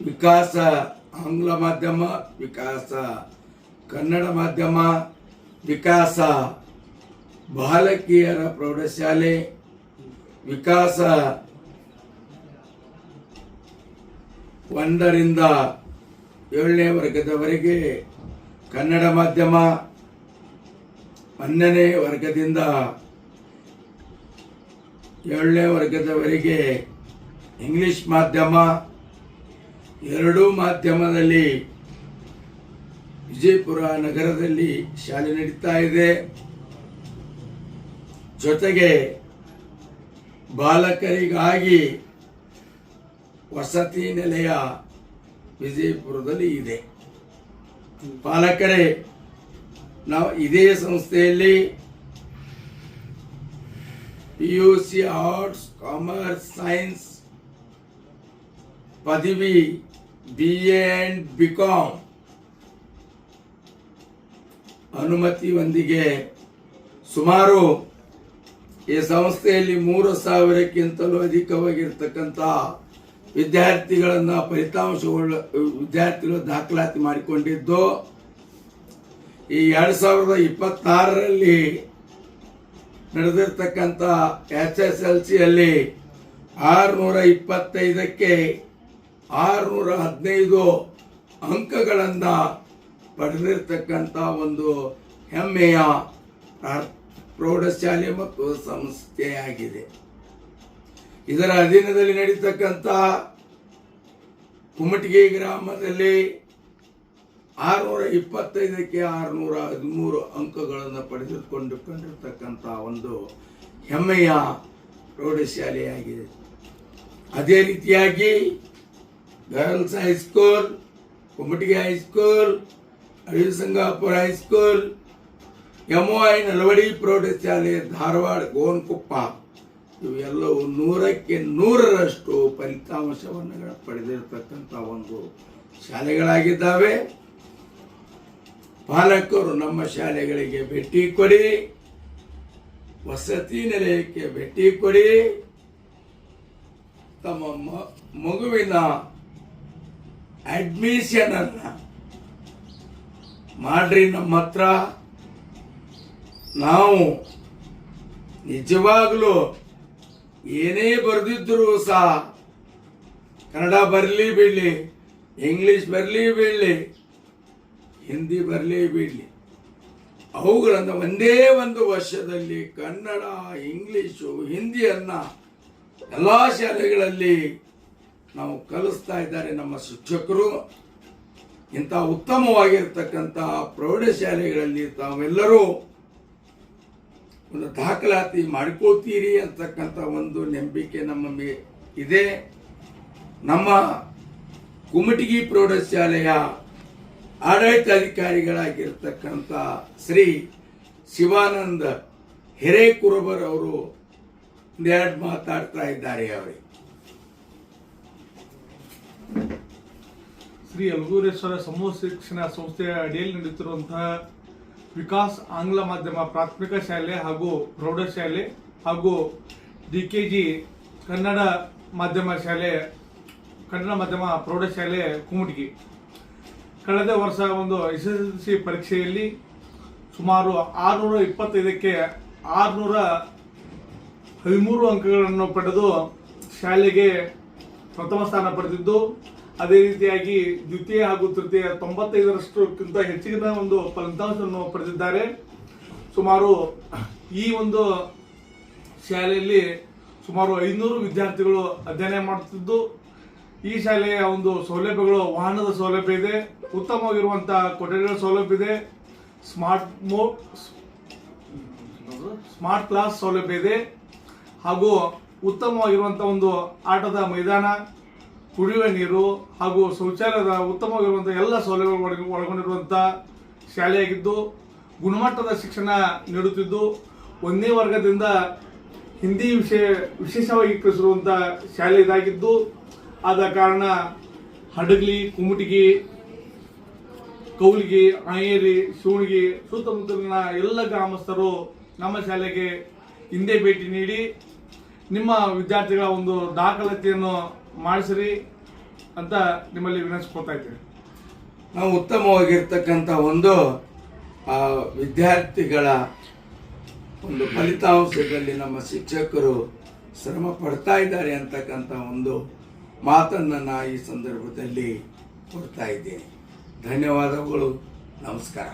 ವಿಕಾಸ ಆಂಗ್ಲ ಮಾಧ್ಯಮ, ವಿಕಾಸ ಕನ್ನಡ ಮಾಧ್ಯಮ, ವಿಕಾಸ ಬಾಲಕಿಯರ ಪ್ರೌಢಶಾಲೆ, ವಿಕಾಸ 1ರಿಂದ 7ನೇ ವರ್ಗದವರೆಗೆ ಕನ್ನಡ ಮಾಧ್ಯಮ, 1ನೇ ವರ್ಗದಿಂದ 7ನೇ ವರ್ಗದವರೆಗೆ ಇಂಗ್ಲಿಷ್ ಮಾಧ್ಯಮ, ಎರಡೂ ಮಾಧ್ಯಮದಲ್ಲಿ ವಿಜಯಪುರ ನಗರದಲ್ಲಿ ಶಾಲೆ ನಡೀತಾ ಇದೆ. ಜೊತೆಗೆ ಬಾಲಕರಿಗಾಗಿ ವಸತಿ ನಿಲಯ ವಿಜಯಪುರದಲ್ಲಿ ಇದೆ. ಪಾಲಕರೇ, ನಾವು ಇದೇ ಸಂಸ್ಥೆಯಲ್ಲಿ PUC ಆರ್ಟ್ಸ್, ಕಾಮರ್ಸ್, ಸೈನ್ಸ್ ಪದವಿ BA and BCom ಅನುಮತಿಯೊಂದಿಗೆ ಸುಮಾರು ಈ ಸಂಸ್ಥೆಯಲ್ಲಿ 3,000ಕ್ಕಿಂತಲೂ ಅಧಿಕವಾಗಿರ್ತಕ್ಕಂಥ ವಿದ್ಯಾರ್ಥಿಗಳು ದಾಖಲಾತಿ ಮಾಡಿಕೊಂಡಿದ್ದು, ಈ 2026ರಲ್ಲಿ ನಡೆದಿರ್ತಕ್ಕಂಥ SSLCಯಲ್ಲಿ 625ಕ್ಕೆ 615 ಅಂಕಗಳನ್ನು ಪಡೆದಿರ್ತಕ್ಕಂಥ ಒಂದು ಹೆಮ್ಮೆಯ ಪ್ರೌಢಶಾಲೆ ಮತ್ತು ಸಂಸ್ಥೆಯಾಗಿದೆ. ಇದರ ಅಧೀನದಲ್ಲಿ ನಡೀತಕ್ಕಂಥ ಕುಮಟಗಿ ಗ್ರಾಮದಲ್ಲಿ 625ಕ್ಕೆ 613 ಅಂಕಗಳನ್ನು ಪಡೆದುಕೊಂಡಿರ್ತಕ್ಕಂಥ ಒಂದು ಹೆಮ್ಮೆಯ ಪ್ರೌಢಶಾಲೆಯಾಗಿದೆ. ಅದೇ ರೀತಿಯಾಗಿ girls high school, Kumatagi high school, Alisangapura high school, MOI Nalavadi ಪ್ರೌಢಶಾಲೆ, ಧಾರವಾಡ ಗೋನ್ಕೊಪ್ಪ ಇವೆಲ್ಲವೂ 100ಕ್ಕೆ 100ರಷ್ಟು ಫಲಿತಾಂಶವನ್ನು ಪಡೆದಿರತಕ್ಕಂಥ ಒಂದು ಶಾಲೆಗಳಾಗಿದ್ದಾವೆ. ಪಾಲಕರು ನಮ್ಮ ಶಾಲೆಗಳಿಗೆ ಭೇಟಿ ಕೊಡಿ, ವಸತಿ ನಿಲಯಕ್ಕೆ ಭೇಟಿ ಕೊಡಿ, ತಮ್ಮ ಮಗುವಿನ ಅಡ್ಮಿಷನ್ ಅನ್ನ ಮಾಡ್ರಿ. ನಮ್ಮ ಹತ್ರ ನಾವು ನಿಜವಾಗ್ಲೂ ಏನೇ ಬರೆದಿದ್ರು ಸಹ ಕನ್ನಡ ಬರಲಿ ಬಿಡಲಿ, ಇಂಗ್ಲಿಷ್ ಬರಲಿ ಬಿಡಲಿ, ಹಿಂದಿ ಬರಲಿ ಬಿಡಲಿ, ಅವುಗಳನ್ನು ಒಂದೇ ಒಂದು ವರ್ಷದಲ್ಲಿ ಕನ್ನಡ, ಇಂಗ್ಲಿಷು, ಹಿಂದಿಯನ್ನ ಎಲ್ಲ ಶಾಲೆಗಳಲ್ಲಿ ನಾವು ಕಲಿಸ್ತಾ ಇದ್ದಾರೆ ನಮ್ಮ ಶಿಕ್ಷಕರು. ಇಂಥ ಉತ್ತಮವಾಗಿರ್ತಕ್ಕಂಥ ಪ್ರೌಢಶಾಲೆಗಳಲ್ಲಿ ತಾವೆಲ್ಲರೂ ಒಂದು ದಾಖಲಾತಿ ಮಾಡ್ಕೋತೀರಿ ಅಂತಕ್ಕಂಥ ಒಂದು ನಂಬಿಕೆ ನಮ್ಮ ಇದೆ. ನಮ್ಮ ಕುಮಟಗಿ ಪ್ರೌಢಶಾಲೆಯ ಆಡಳಿತಾಧಿಕಾರಿಗಳಾಗಿರ್ತಕ್ಕಂಥ ಶ್ರೀ ಶಿವಾನಂದ ಹಿರೇಕುರುಬರ್ ಅವರು ಒಂದೆರಡು ಮಾತಾಡ್ತಾ ಇದ್ದಾರೆ. ಅವರಿಗೆ ಶ್ರೀ ಯಲಗೂರೇಶ್ವರ ಸಮೂಹ ಶಿಕ್ಷಣ ಸಂಸ್ಥೆಯ ಅಡಿಯಲ್ಲಿ ನಡೆಯುತ್ತಿರುವಂತಹ ವಿಕಾಸ್ ಆಂಗ್ಲ ಮಾಧ್ಯಮ ಪ್ರಾಥಮಿಕ ಶಾಲೆ ಹಾಗೂ ಪ್ರೌಢಶಾಲೆ ಹಾಗೂ DKG ಕನ್ನಡ ಮಾಧ್ಯಮ ಪ್ರೌಢಶಾಲೆ ಕುಮಟಗಿ ಕಳೆದ ವರ್ಷ ಒಂದು SSLC ಪರೀಕ್ಷೆಯಲ್ಲಿ ಸುಮಾರು 625ಕ್ಕೆ 613 ಅಂಕಗಳನ್ನು ಪಡೆದು ಶಾಲೆಗೆ ಪ್ರಥಮ ಸ್ಥಾನ ಪಡೆದಿದ್ದು, ಅದೇ ರೀತಿಯಾಗಿ ದ್ವಿತೀಯ ಹಾಗೂ ತೃತೀಯ 95ರಷ್ಟಕ್ಕಿಂತ ಹೆಚ್ಚಿನ ಒಂದು ಫಲಿತಾಂಶವನ್ನು ಪಡೆದಿದ್ದಾರೆ. ಸುಮಾರು ಈ ಒಂದು ಶಾಲೆಯಲ್ಲಿ ಸುಮಾರು 500 ವಿದ್ಯಾರ್ಥಿಗಳು ಅಧ್ಯಯನ ಮಾಡುತ್ತಿದ್ದು, ಈ ಶಾಲೆಯ ಒಂದು ಸೌಲಭ್ಯಗಳು ವಾಹನದ ಸೌಲಭ್ಯ ಇದೆ, ಉತ್ತಮವಾಗಿರುವಂತಹ ಕೊಠಡಿಗಳ ಸೌಲಭ್ಯ ಇದೆ, ಸ್ಮಾರ್ಟ್ ಕ್ಲಾಸ್ ಸೌಲಭ್ಯ ಇದೆ, ಹಾಗೂ ಉತ್ತಮವಾಗಿರುವಂತಹ ಒಂದು ಆಟದ ಮೈದಾನ, ಕುಡಿಯುವ ನೀರು ಹಾಗೂ ಶೌಚಾಲಯದ ಉತ್ತಮವಾಗಿರುವಂತಹ ಎಲ್ಲ ಸೌಲಭ್ಯಗಳು ಒಳಗೊಂಡಿರುವಂತಹ ಶಾಲೆಯಾಗಿದ್ದು, ಗುಣಮಟ್ಟದ ಶಿಕ್ಷಣ ನೀಡುತ್ತಿದ್ದು, 1ನೇ ವರ್ಗದಿಂದ ಹಿಂದಿ ವಿಶೇಷವಾಗಿ ಕಲಿಸಿರುವಂತಹ ಶಾಲೆ ಇದಾಗಿದ್ದು, ಆದ ಕಾರಣ ಹಡಗಲಿ, ಕುಮಟಗಿ, ಕೌಲ್ಗಿ, ಆಯೇರಿ, ಶಿವಣಗಿ ಸುತ್ತಮುತ್ತಲಿನ ಎಲ್ಲ ಗ್ರಾಮಸ್ಥರು ನಮ್ಮ ಶಾಲೆಗೆ ಹಿಂದೆ ಭೇಟಿ ನೀಡಿ ನಿಮ್ಮ ವಿದ್ಯಾರ್ಥಿಗಳ ಒಂದು ದಾಖಲಾತಿಯನ್ನು ಮಾಡಿಸಿರಿ. ಅಂತ ನಿಮ್ಮಲ್ಲಿ ವಿನಂತಿಸ್ಕೊತಾ ಇದ್ದೇನೆ. ನಾವು ಉತ್ತಮವಾಗಿರ್ತಕ್ಕಂಥ ಒಂದು ವಿದ್ಯಾರ್ಥಿಗಳ ಒಂದು ಫಲಿತಾಂಶದಲ್ಲಿ ನಮ್ಮ ಶಿಕ್ಷಕರು ಶ್ರಮ ಪಡ್ತಾ ಇದ್ದಾರೆ ಅಂತಕ್ಕಂಥ ಒಂದು ಮಾತನ್ನು ನಾ ಈ ಸಂದರ್ಭದಲ್ಲಿ ಕೊಡ್ತಾ ಇದ್ದೇನೆ. ಧನ್ಯವಾದಗಳು. ನಮಸ್ಕಾರ.